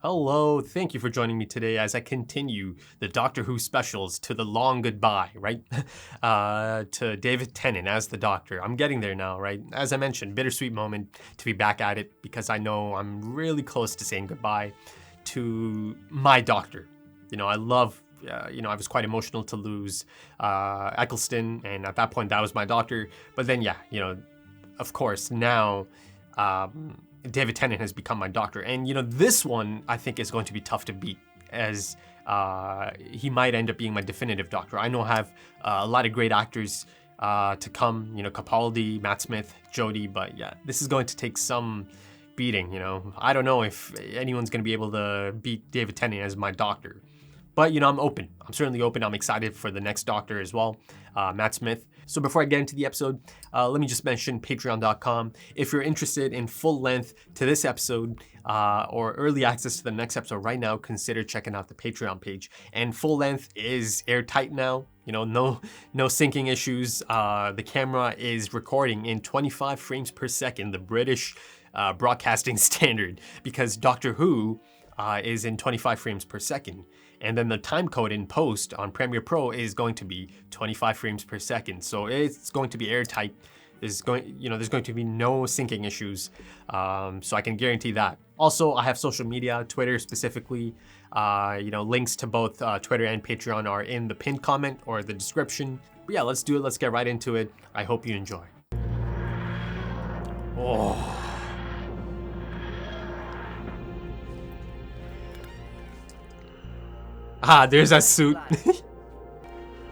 Hello, thank you for joining me today as I continue the Doctor Who specials to the long goodbye, right? To David Tennant as the Doctor. I'm getting there now, right? As I mentioned, bittersweet moment to be back at it because I know I'm really close to saying goodbye to my Doctor. You know, I love, I was quite emotional to lose Eccleston, and at that point that was my Doctor. But then, of course, now David Tennant has become my Doctor. And, this one I think is going to be tough to beat as he might end up being my definitive Doctor. I know I have a lot of great actors to come, Capaldi, Matt Smith, Jodie, but yeah, this is going to take some beating, I don't know if anyone's going to be able to beat David Tennant as my Doctor. But, I'm open. I'm certainly open. I'm excited for the next Doctor as well, Matt Smith. So before I get into the episode, let me just mention patreon.com. If you're interested in full length to this episode or early access to the next episode right now, consider checking out the Patreon page. And full length is airtight now. No syncing issues. The camera is recording in 25 frames per second, the British broadcasting standard, because Doctor Who is in 25 frames per second. And then the time code in post on Premiere Pro is going to be 25 frames per second. So it's going to be airtight. There's going to be no syncing issues. So I can guarantee that. Also, I have social media, Twitter specifically. Links to both Twitter and Patreon are in the pinned comment or the description. But yeah, let's do it. Let's get right into it. I hope you enjoy. Oh. Ah, there's that suit.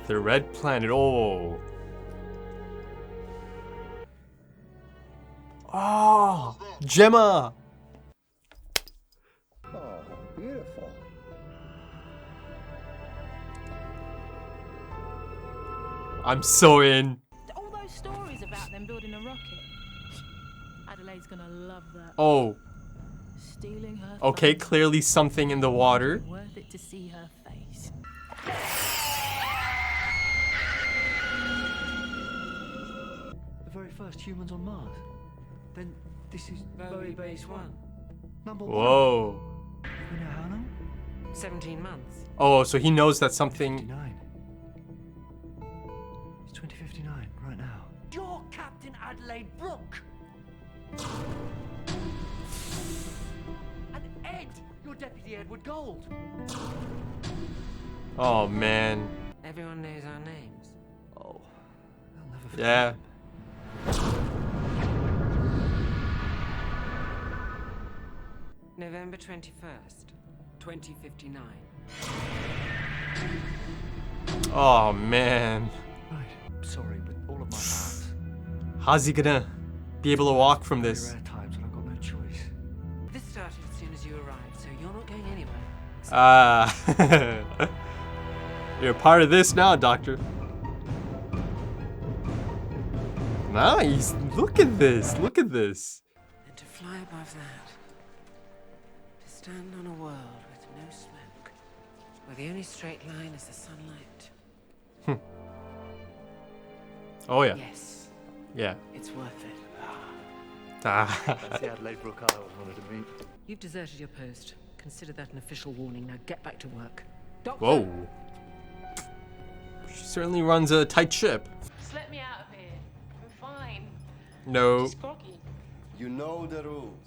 The Red Planet. Oh. Oh, Gemma. Oh, beautiful. I'm so in. All those stories about them building a rocket. Adelaide's gonna love that. Oh. Stealing her. Okay, clearly something in the water. Worth it to see her face. The very first humans on Mars. Then this is Bowie Base 1. number one. Whoa. You know how long? 17 months. Oh, so he knows that something. 59. It's 2059 right now. You're Captain Adelaide Brooke. And Ed, you're Deputy Edward Gold. Oh man. Everyone knows our names. Oh, they'll never forget. Yeah. November 21st, 2059. Oh man. Right. Sorry, but all of my heart. How's he gonna be able to walk from this? Rare times when I've got no choice. This started as soon as you arrived, so you're not going anywhere. You're a part of this now, Doctor. Nice. Look at this. Look at this. And to fly above that, to stand on a world with no smoke, where the only straight line is the sunlight. Oh yeah. Yes, Yeah. it's worth it. Ah. That's the Adelaide Brooke I always wanted to meet. You've deserted your post. Consider that an official warning. Now get back to work. Doctor! Whoa. She certainly runs a tight ship. Just let me out of here. I'm fine. No. Just groggy. You know the rules.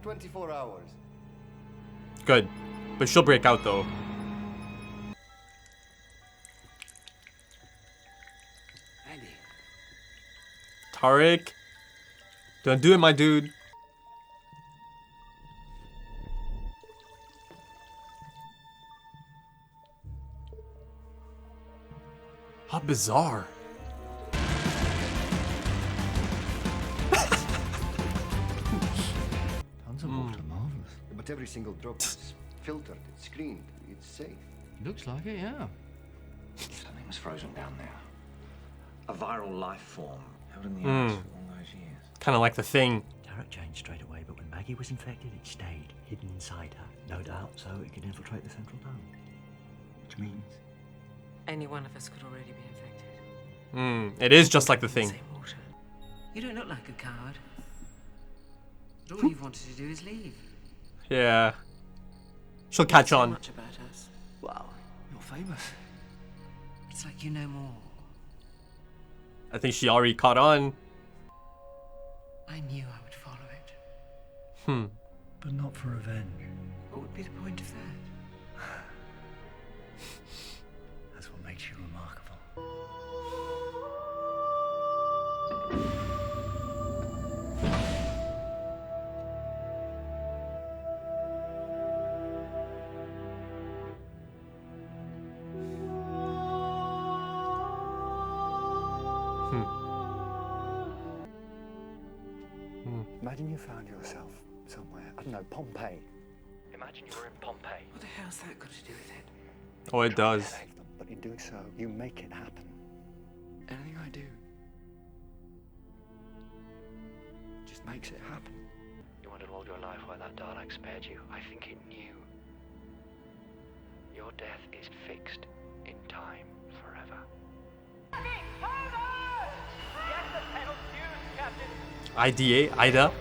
24 hours. Good. But she'll break out though. Andy. Tariq. Don't do it, my dude. How bizarre. Tons of water, marvelous. But every single drop is filtered, it's screened, it's safe. Looks like it, yeah. Something was frozen down there. A viral life form held in the ice for all those years. Kind of like the Thing. Tarek changed straight away, but when Maggie was infected, it stayed hidden inside her. No doubt, so it could infiltrate the central dome. Which means Any one of us could already be infected. It is just like the Thing. Same water. You don't look like a coward. But all you've wanted to do is leave. Yeah. She'll catch So on. much about us. Wow, you're famous. It's like you know more. I think she already caught on. I knew I would follow it. But not for revenge. What would be the point of that? That's what makes you remarkable. Imagine you found yourself somewhere, I don't know, Pompeii. Imagine you were in Pompeii. What the hell's that got to do with it? Oh, it does. Save them, but in doing so, you make it happen. Anything I do just makes it happen. You wanted all your life why that Dalek spared you. I think it knew. Your death is fixed in time forever. IDA, Ida.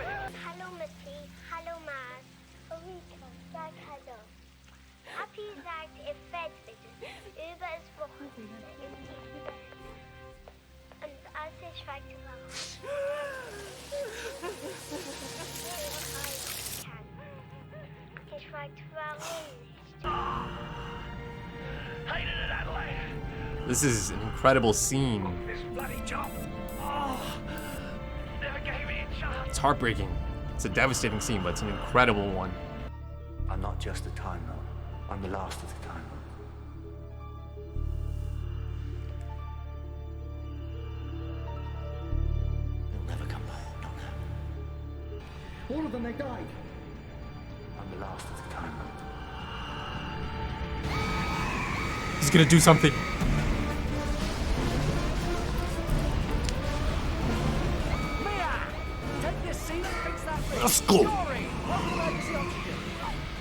Hallo Missy, hallo Mars, Ulrike, sag hallo. Happy sagt, ihr fällt bitte über das Wochenende in die. Und als ich fragte, warum ich fragte, warum nicht. This is an incredible scene. This bloody job. Oh, never gave me a chance. It's heartbreaking. It's a devastating scene, but it's an incredible one. I'm not just the Time Lord. I'm the last of the Time Lord. They'll never come back. Not now. All of them, they died. I'm the last of the Time Lord. He's gonna do something. Let's go.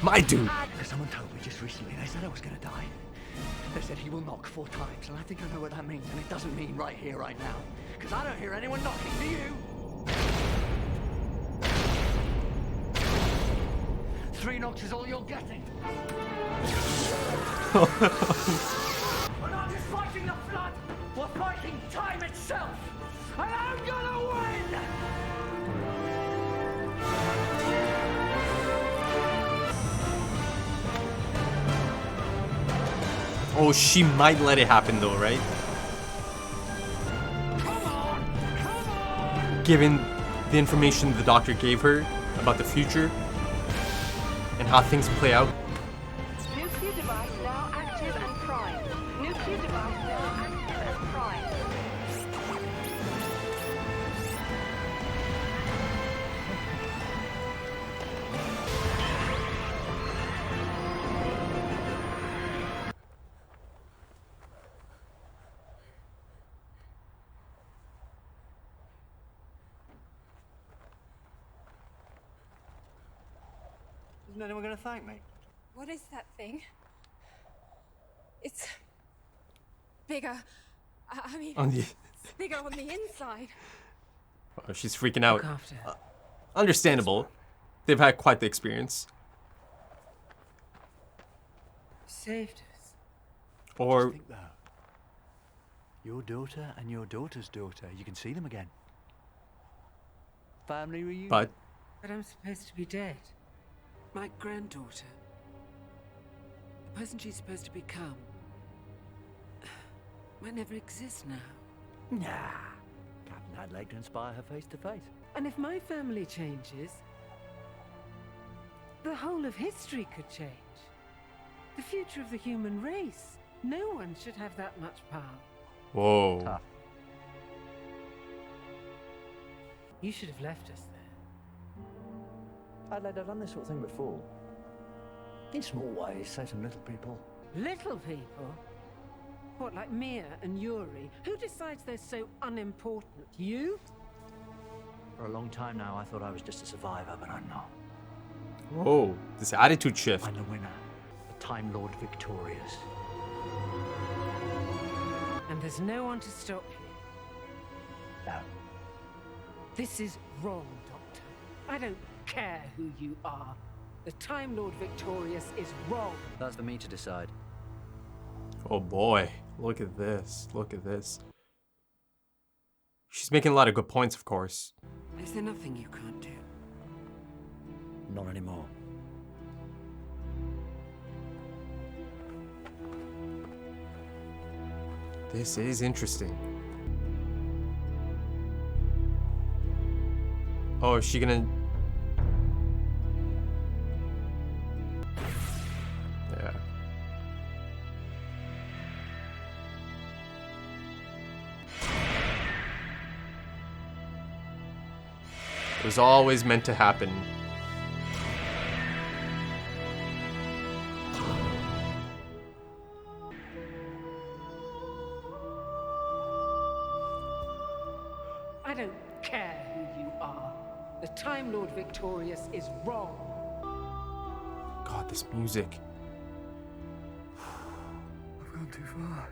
My dude. Because someone told me just recently, they said I was gonna die. They said he will knock 4 times, and I think I know what that means, and it doesn't mean right here, right now. Because I don't hear anyone knocking, do you? 3 knocks is all you're getting. We're not just fighting the flood, we're fighting time itself. And I'm gonna win! Oh, she might let it happen though, right? Given the information the doctor gave her about the future and how things play out. Nuclear device now active and primed. Nuclear device now active and primed. Isn't anyone gonna thank me? What is that thing? It's bigger. I mean, On the, it's bigger on the inside. oh, she's freaking out. Look after her. Understandable. They've had quite the experience. Saved us. Or Think though. Your daughter and your daughter's daughter, you can see them again. Family reunion. but But I'm supposed to be dead. My granddaughter. The person she's supposed to become. Might never exist now. Nah. Captain had leg to inspire her face to face. And if my family changes, the whole of history could change. The future of the human race. No one should have that much power. whoa. Tough. You should have left us there. I've done this sort of thing before. In small ways, say some little people. Little people? What, like Mia and Yuri? Who decides they're so unimportant? You? For a long time now, I thought I was just a survivor, but I'm not. Whoa. This attitude shift. I'm the winner. The Time Lord victorious. And there's no one to stop you. No. This is wrong, Doctor. I don't care who you are. The Time Lord victorious is wrong. That's for me to decide. Oh boy, look at this. Look at this. She's making a lot of good points, of course. Is there nothing you can't do? Not anymore. This is interesting. Oh, is she gonna... Yeah. It was always meant to happen. I don't care who you are. The Time Lord victorious is wrong. God, this music. I've gone too far.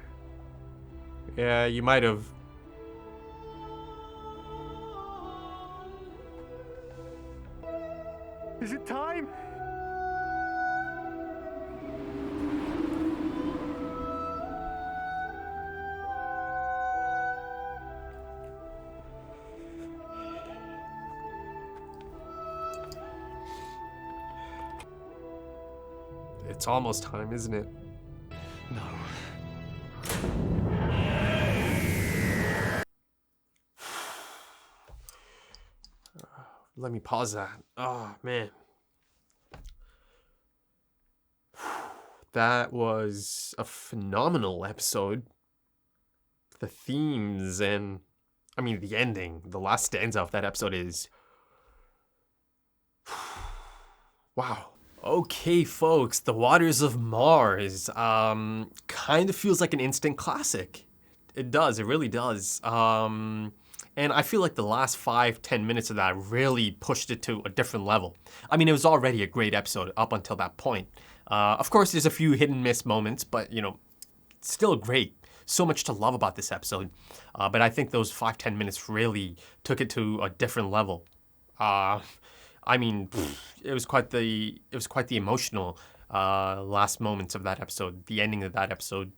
Yeah, you might have. Is it time? It's almost time, isn't it? No. Let me pause that. Oh, man. That was a phenomenal episode. The themes and, I mean, the ending, the last stanza of that episode is... Wow. Okay, folks, The Waters of Mars kind of feels like an instant classic. It does, it really does. And I feel like the last 5-10 minutes of that really pushed it to a different level. I mean, it was already a great episode up until that point. Of course, there's a few hit and miss moments, but, you know, still great. So much to love about this episode. But I think those 5-10 minutes really took it to a different level. I mean, it was quite the emotional last moments of that episode, the ending of that episode,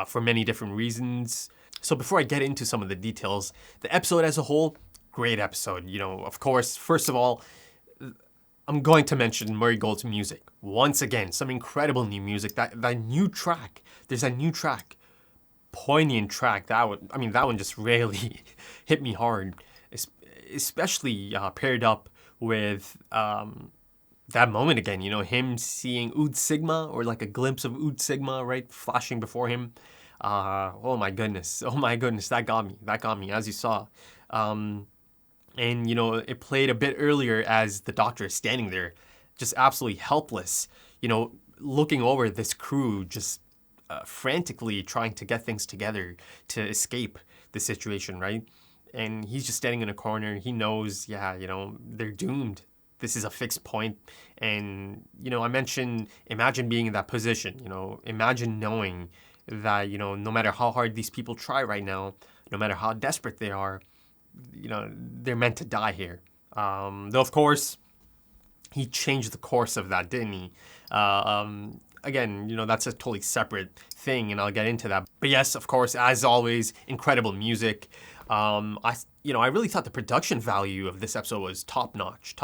for many different reasons. So before I get into some of the details, the episode as a whole, great episode. You know, of course, first of all, I'm going to mention Murray Gold's music. Once again, some incredible new music. That new track, there's a new track, poignant track. That one just really hit me hard, especially paired up with that moment again, you know, him seeing Ood Sigma, or like a glimpse of Ood Sigma, right, flashing before him. Oh my goodness, that got me, as you saw. And, you know, it played a bit earlier as the Doctor is standing there, just absolutely helpless, you know, looking over this crew, just frantically trying to get things together to escape the situation, right? And he's just standing in a corner. He knows, yeah, you know, they're doomed. This is a fixed point. And, you know, I mentioned, imagine being in that position, you know, imagine knowing that, you know, no matter how hard these people try right now, no matter how desperate they are, you know, they're meant to die here. Though, of course, he changed the course of that, didn't he? Again, you know, that's a totally separate thing, and I'll get into that. But yes, of course, as always, incredible music. I really thought the production value of this episode was top notch.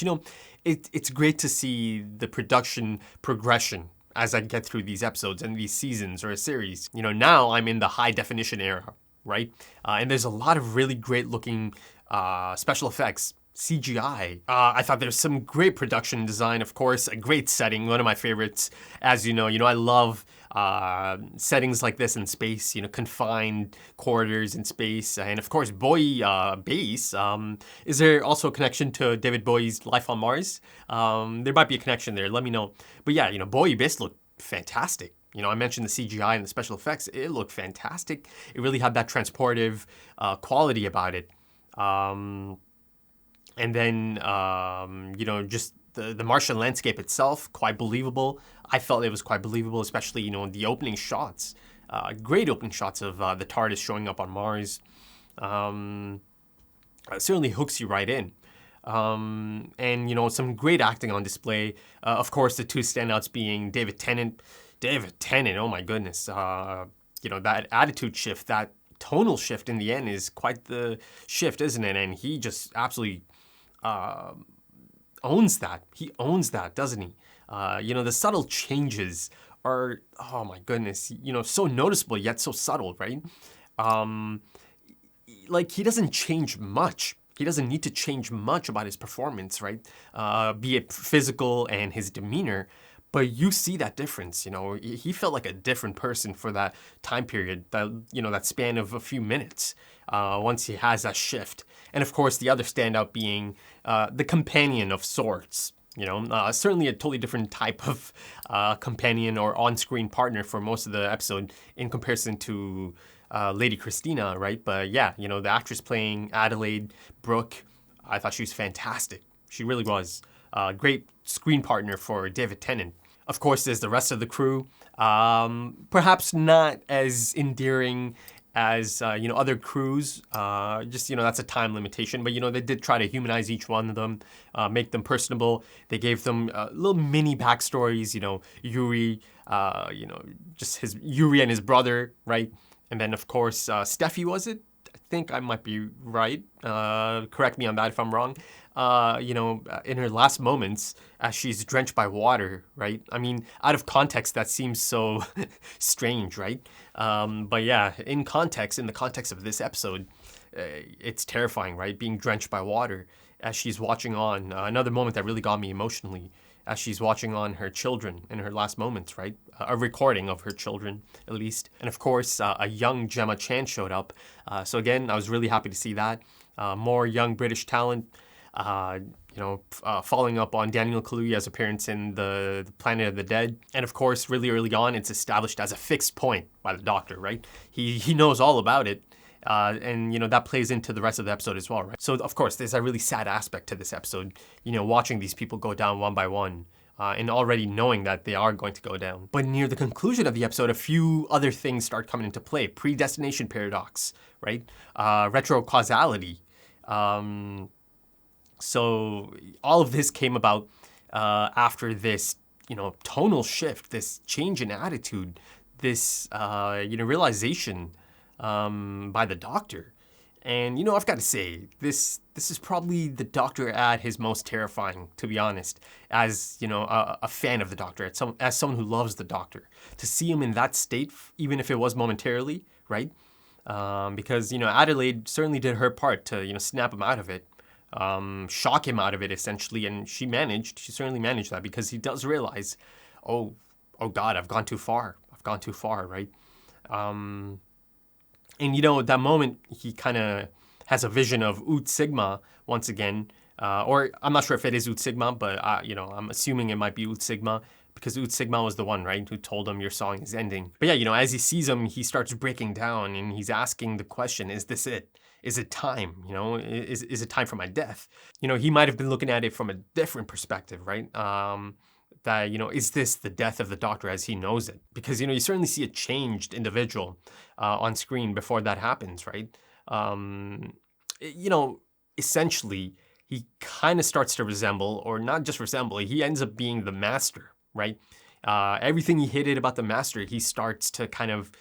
You know, it's great to see the production progression as I get through these episodes and these seasons or a series. You know, now I'm in the high definition era, right? And there's a lot of really great looking special effects, CGI. I thought there's some great production design, of course, a great setting, one of my favorites. As you know, I love settings like this in space, you know, confined corridors in space. And of course, Bowie base. Is there also a connection to David Bowie's Life on Mars? There might be a connection there, let me know. But yeah, you know, Bowie base looked fantastic. You know, I mentioned the CGI and the special effects. It looked fantastic. It really had that transportive quality about it. And then, you know, just the Martian landscape itself, quite believable. I felt it was quite believable, especially, you know, the opening shots. Great opening shots of the TARDIS showing up on Mars. Certainly hooks you right in. And, some great acting on display. Of course, the two standouts being David Tennant. David Tennant, oh my goodness. That attitude shift, that tonal shift in the end is quite the shift, isn't it? And he just absolutely owns that. He owns that, doesn't he? The subtle changes are, oh my goodness, so noticeable yet so subtle, right? He doesn't change much. He doesn't need to change much about his performance, right? Be it physical and his demeanor. But you see that difference, He felt like a different person for that time period, that span of a few minutes, once he has that shift. And of course, the other standout being the companion of sorts. Certainly a totally different type of companion or on-screen partner for most of the episode in comparison to Lady Christina, right? But yeah, the actress playing Adelaide Brooke, I thought she was fantastic. She really was. Great screen partner for David Tennant. Of course, there's the rest of the crew. Perhaps not as endearing as, other crews. That's a time limitation. But, they did try to humanize each one of them, make them personable. They gave them little mini backstories, Yuri, just Yuri and his brother, right? And then, of course, Steffi, was it? I think I might be right. Correct me on that if I'm wrong. In her last moments, as she's drenched by water, right? I mean, out of context, that seems so strange, right? But yeah, in the context of this episode, it's terrifying, right? Being drenched by water as she's watching on. Another moment that really got me emotionally, as she's watching on her children in her last moments, right? A recording of her children, at least. And of course, a young Gemma Chan showed up. So again, I was really happy to see that. More young British talent. Following up on Daniel Kaluuya's appearance in the Planet of the Dead. And of course, really early on, it's established as a fixed point by the Doctor, right? He knows all about it. And that plays into the rest of the episode as well, right? So, of course, there's a really sad aspect to this episode, watching these people go down one by one. And already knowing that they are going to go down. But near the conclusion of the episode, a few other things start coming into play. Predestination paradox, right? Retrocausality. So all of this came about after this, tonal shift, this change in attitude, this, realization by the Doctor. And, I've got to say, this is probably the Doctor at his most terrifying, to be honest, as, a fan of the Doctor, as someone who loves the Doctor. To see him in that state, even if it was momentarily, right? Because, Adelaide certainly did her part to, snap him out of it, shock him out of it, essentially. And she certainly managed that, because he does realize, oh God, I've gone too far, right? And, that moment, he kind of has a vision of Ut Sigma once again. Or I'm not sure if it is Ut Sigma, but, I'm assuming it might be Ut Sigma, because Ut Sigma was the one, right, who told him your song is ending. But yeah, as he sees him, he starts breaking down, and he's asking the question, is this it? Is it time? Is it time for my death? He might have been looking at it from a different perspective, right? That, is this the death of the Doctor as he knows it? Because, you certainly see a changed individual on screen before that happens, right? Essentially, he kind of starts to resemble, or not just resemble, he ends up being the Master, right? Everything he hated about the Master, he starts to kind of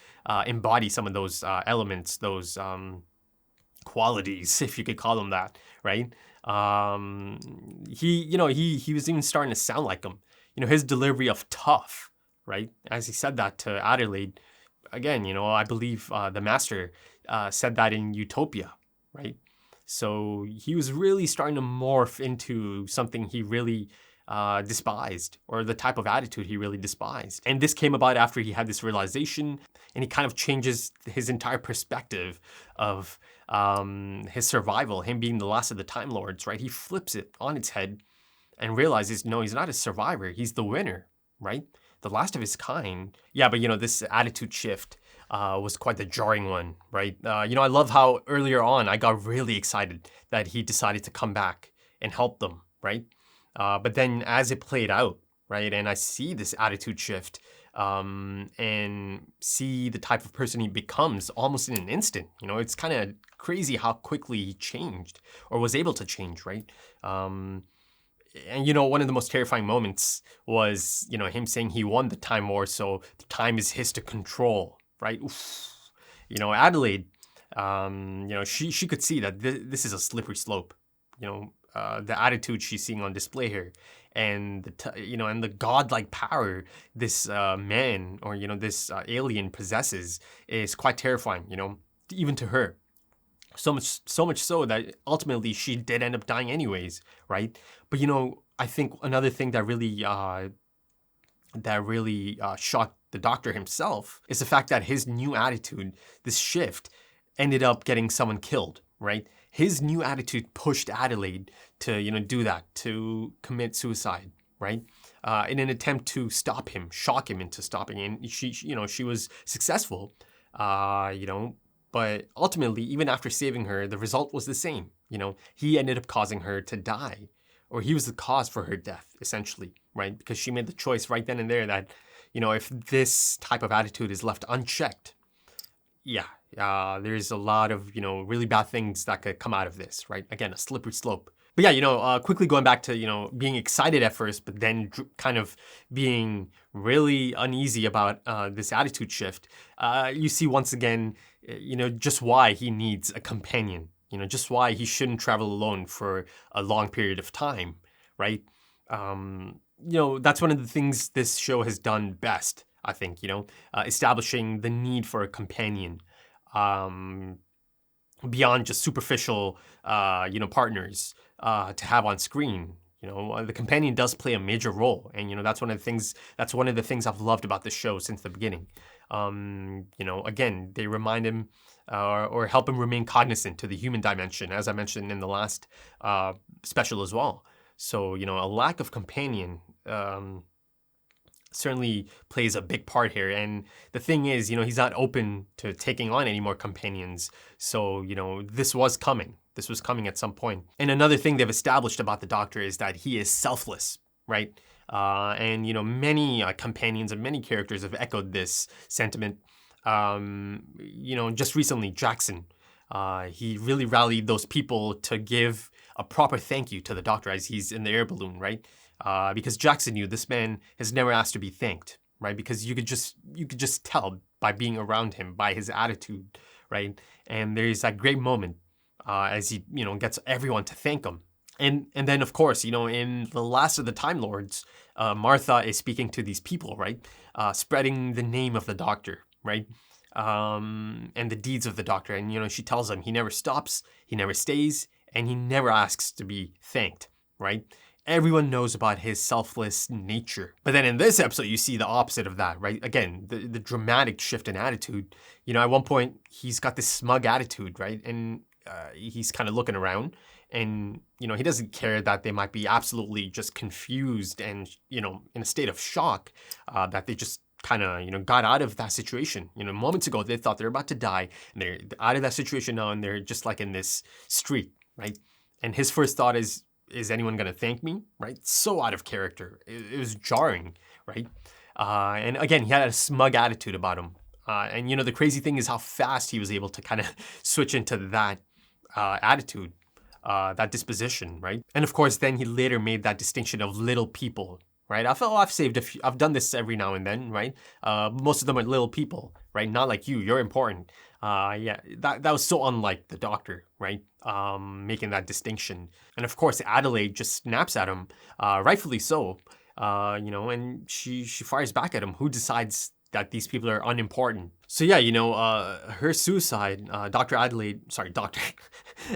embody some of those elements, those qualities, if you could call them that, right? He was even starting to sound like him. His delivery of tough, right? As he said that to Adelaide, again, I believe the Master said that in Utopia, right? So he was really starting to morph into something he really despised, or the type of attitude he really despised. And this came about after he had this realization, and he kind of changes his entire perspective of his survival, him being the last of the Time Lords, right? He flips it on its head and realizes, no, he's not a survivor. He's the winner, right? The last of his kind. Yeah, but, this attitude shift was quite the jarring one, right? I love how earlier on I got really excited that he decided to come back and help them, right? But then as it played out, right, and I see this attitude shift, and see the type of person he becomes almost in an instant. You know, it's kind of crazy how quickly he changed or was able to change, right? And, you know, one of the most terrifying moments was, you know, him saying he won the time war, so the time is his to control, right? Oof. You know, Adelaide, you know, she could see that this is a slippery slope. You know, the attitude she's seeing on display here, and you know, and the godlike power this man or, you know, this alien possesses is quite terrifying. You know, even to her. So much so that ultimately she did end up dying anyways, right? But, you know, I think another thing that really shocked the Doctor himself is the fact that his new attitude, this shift, ended up getting someone killed, right? His new attitude pushed Adelaide to, you know, do that, to commit suicide, right? In an attempt to stop him, shock him into stopping. And she was successful, you know. But ultimately, even after saving her, the result was the same. You know, he ended up causing her to die, or he was the cause for her death, essentially, right? Because she made the choice right then and there that, you know, if this type of attitude is left unchecked, there's a lot of, you know, really bad things that could come out of this, right? Again, a slippery slope. But yeah, you know, quickly going back to, you know, being excited at first, but then kind of being really uneasy about this attitude shift, you see once again, you know, just why he needs a companion, you know, just why he shouldn't travel alone for a long period of time, right? You know, that's one of the things this show has done best, I think, you know, establishing the need for a companion beyond just superficial, you know, partners to have on screen. You know, the companion does play a major role, and, you know, that's one of the things I've loved about the show since the beginning. You know, again, they remind him or help him remain cognizant to the human dimension, as I mentioned in the last special as well. So, you know, a lack of companion certainly plays a big part here. And the thing is, you know, he's not open to taking on any more companions. So, you know, this was coming. This was coming at some point. And another thing they've established about the Doctor is that he is selfless, right? And, you know, many companions and many characters have echoed this sentiment. You know, just recently, Jackson, he really rallied those people to give a proper thank you to the Doctor as he's in the air balloon, right? Because Jackson knew this man has never asked to be thanked, right? Because you could just tell by being around him, by his attitude, right? And there's that great moment as he, you know, gets everyone to thank him. And then, of course, you know, in the last of the Time Lords, Martha is speaking to these people, right? Spreading the name of the Doctor, right? And the deeds of the Doctor. And, you know, she tells him he never stops, he never stays, and he never asks to be thanked, right? Everyone knows about his selfless nature. But then in this episode, you see the opposite of that, right? Again, the dramatic shift in attitude. You know, at one point, he's got this smug attitude, right? And he's kind of looking around. And, you know, he doesn't care that they might be absolutely just confused and, you know, in a state of shock that they just kind of, you know, got out of that situation. You know, moments ago, they thought they're about to die. And they're out of that situation now, and they're just like in this street, right? And his first thought is anyone going to thank me, right? So out of character. It was jarring, right? And again, he had a smug attitude about him. And, you know, the crazy thing is how fast he was able to kind of switch into that attitude. That disposition, right? And of course, then he later made that distinction of little people, right? I've saved a few, I've done this every now and then, right? Most of them are little people, right? Not like you're important. Yeah, that was so unlike the Doctor, right? Making that distinction. And of course, Adelaide just snaps at him, rightfully so, you know, and she fires back at him. Who decides that these people are unimportant? So yeah, you know, her suicide,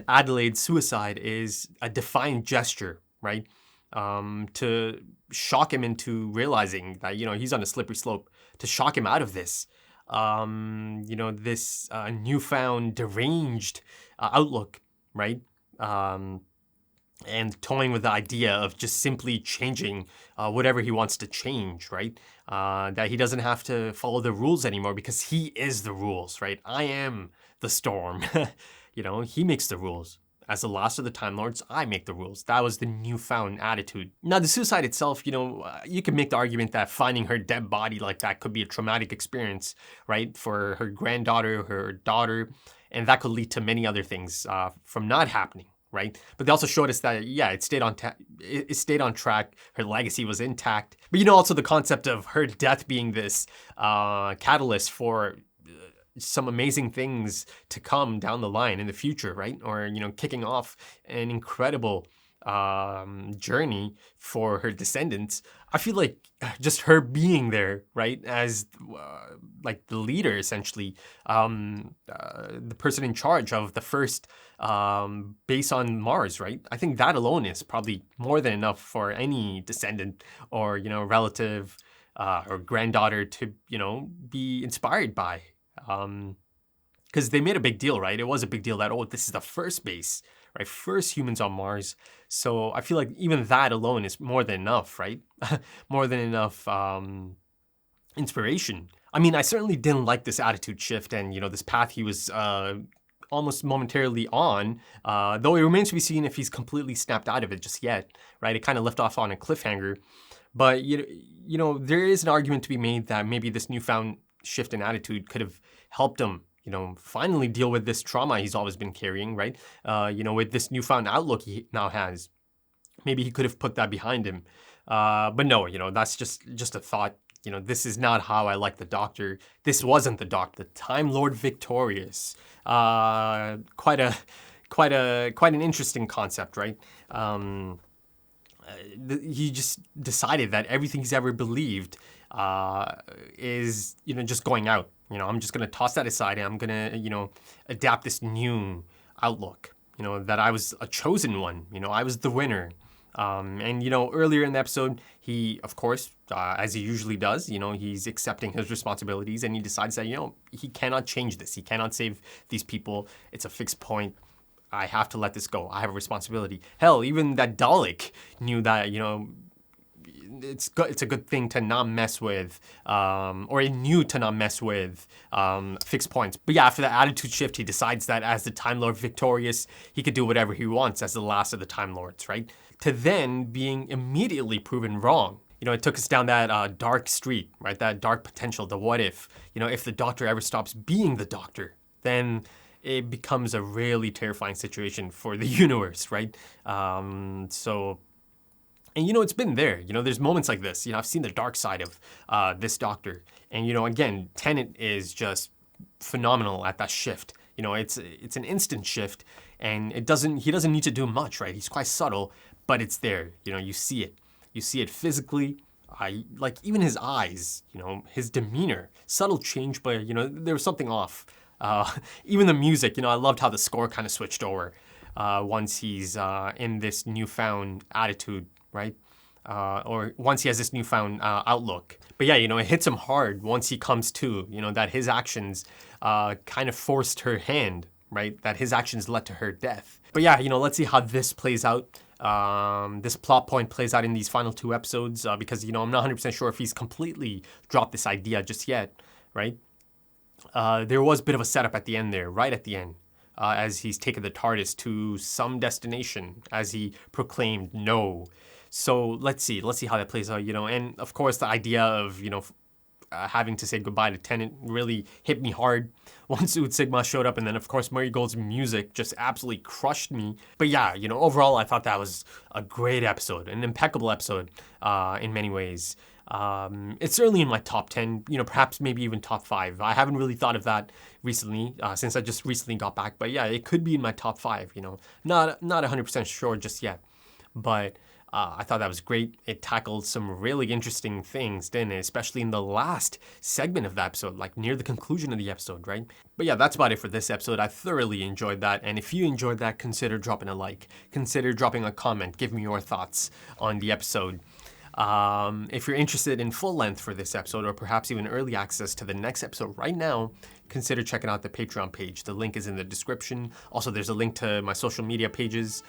Adelaide's suicide is a defiant gesture, right? To shock him into realizing that, you know, he's on a slippery slope, to shock him out of this, you know, this newfound deranged outlook, right? And toying with the idea of just simply changing whatever he wants to change, right? That he doesn't have to follow the rules anymore because he is the rules, right? I am the storm. You know, he makes the rules. as the last of the Time Lords, I make the rules. That was the newfound attitude. Now, the suicide itself, you can make the argument that finding her dead body like that could be a traumatic experience, right? For her granddaughter, her daughter, and that could lead to many other things from not happening, right? But they also showed us that, yeah, it stayed on track. Her legacy was intact. But, also the concept of her death being this catalyst for some amazing things to come down the line in the future, right? Or, kicking off an incredible journey for her descendants. I feel like just her being there, right, as like the leader, essentially, the person in charge of the first base on Mars, right? I think that alone is probably more than enough for any descendant or, relative or granddaughter to, be inspired by. Because they made a big deal, right? It was a big deal that, this is the first base, right? First humans on Mars. So I feel like even that alone is more than enough, right? More than enough inspiration. I mean, I certainly didn't like this attitude shift and, this path he was almost momentarily on, though it remains to be seen if he's completely snapped out of it just yet, right? It kind of left off on a cliffhanger. But, there is an argument to be made that maybe this newfound shift in attitude could have helped him, finally deal with this trauma he's always been carrying, right? With this newfound outlook he now has. Maybe he could have put that behind him. But no, that's just a thought. This is not how I like the Doctor. This wasn't the Doctor. The Time Lord Victorious. Quite an interesting concept, right? He just decided that everything he's ever believed is, just going out. I'm just going to toss that aside and I'm going to, adapt this new outlook, that I was a chosen one, I was the winner. And, earlier in the episode, he, of course, as he usually does, he's accepting his responsibilities and he decides that, he cannot change this. He cannot save these people. It's a fixed point. I have to let this go. I have a responsibility. Hell, even that Dalek knew that, it's a good thing to not mess with, or he knew to not mess with fixed points. But yeah, after that attitude shift, he decides that as the Time Lord Victorious, he could do whatever he wants as the last of the Time Lords, right? To then being immediately proven wrong. It took us down that dark street, right? That dark potential, the what if. If the Doctor ever stops being the Doctor, then it becomes a really terrifying situation for the universe, right? And, it's been there. There's moments like this. I've seen the dark side of this Doctor. And, again, Tennant is just phenomenal at that shift. It's an instant shift, and he doesn't need to do much, right? He's quite subtle, but it's there. You see it. You see it physically. Like even his eyes, his demeanor, subtle change, but, there was something off. Even the music, I loved how the score kind of switched over once he's in this newfound attitude, right? Or once he has this newfound outlook. But yeah, it hits him hard once he comes to, that his actions kind of forced her hand, right? That his actions led to her death. But yeah, let's see how this plays out. This plot point plays out in these final 2 episodes because, I'm not 100% sure if he's completely dropped this idea just yet, right? There was a bit of a setup at the end there, right at the end, as he's taken the TARDIS to some destination, as he proclaimed no. So let's see how that plays out, and of course the idea of, having to say goodbye to Tennant really hit me hard once Ood Sigma showed up, and then of course Murray Gold's music just absolutely crushed me. But yeah, overall I thought that was a great episode, an impeccable episode in many ways. It's certainly in my top 10, perhaps maybe even top 5. I haven't really thought of that recently, since I just recently got back. But yeah, it could be in my top 5, not 100% sure just yet. But I thought that was great. It tackled some really interesting things, didn't it? Especially in the last segment of the episode, like near the conclusion of the episode, right? But yeah, that's about it for this episode. I thoroughly enjoyed that. And if you enjoyed that, consider dropping a like. Consider dropping a comment. Give me your thoughts on the episode. If you're interested in full length for this episode, or perhaps even early access to the next episode right now, consider checking out the Patreon page. The link is in the description. Also, there's a link to my social media pages,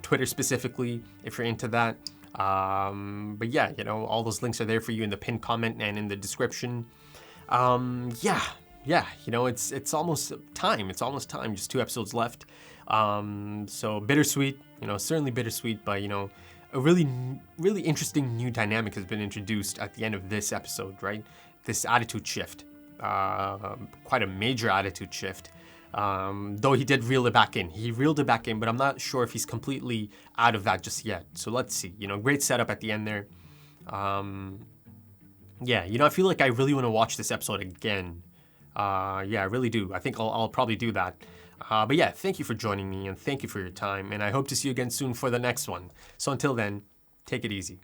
Twitter specifically, if you're into that. But yeah, all those links are there for you in the pinned comment and in the description. Yeah, it's almost time. Just 2 episodes left. So bittersweet, certainly bittersweet, but a really interesting new dynamic has been introduced at the end of this episode, right? This attitude shift, quite a major attitude shift. Though he did reel it back in. He reeled it back in, but I'm not sure if he's completely out of that just yet. So let's see. Great setup at the end there. Yeah, I feel like I really want to watch this episode again. Yeah, I really do. I think I'll probably do that. But yeah, thank you for joining me and thank you for your time. And I hope to see you again soon for the next one. So until then, take it easy.